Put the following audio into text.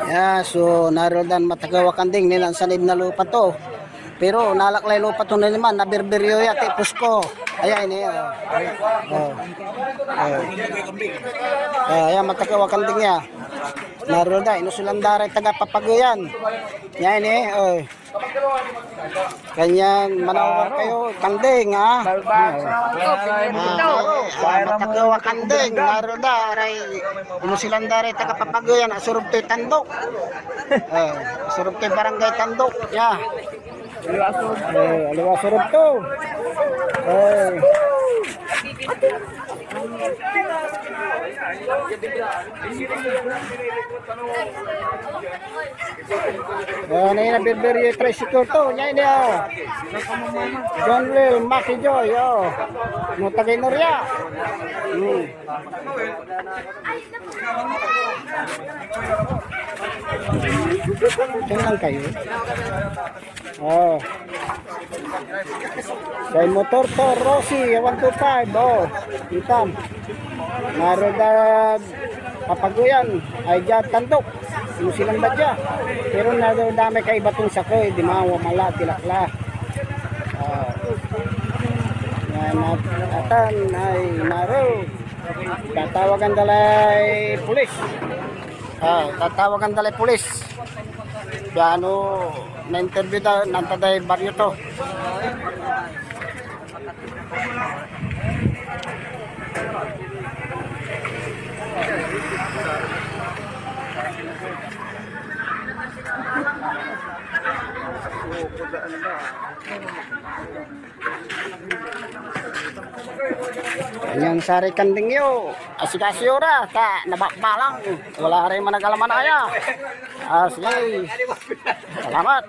Yeah, so naroon matagawa kanding nilang sanib na lupa to. Pero nalaklay lupa to na naman, nabirberyo yati pusko. Ayan ini. Ayan matagawa kanding niya. Naroon da, inusulandara taga papaguyan. Yan kanyang manawar kayo, kanding ha. Matagawa kanding, naroon da, inusulandara taga papaguyan, asurog to'y tandok. Asurog to'y barangay tandok. Ya. Aliwa surog to. Ano yung nabibiri tricycle to? Yan niya. John Will, Maki Joy. Mutagay Noria. Diyan lang kayo. Kay motor to, Rossi, 125. Itam. Naroon papaguyan ay dyan tandok. Yung silang badya. Pero naroon dami kay batong sakoy. Di mawamala, tilakla. Atan ay naroon. Tatawagan dalay pulis. Tatawagan dalay pulis. Ano na-interview daw nantaday baryo to. Yang sari kanding yo, asikasi ora, ta nabakbalang, wala rin managalaman aya. Asli, salamat.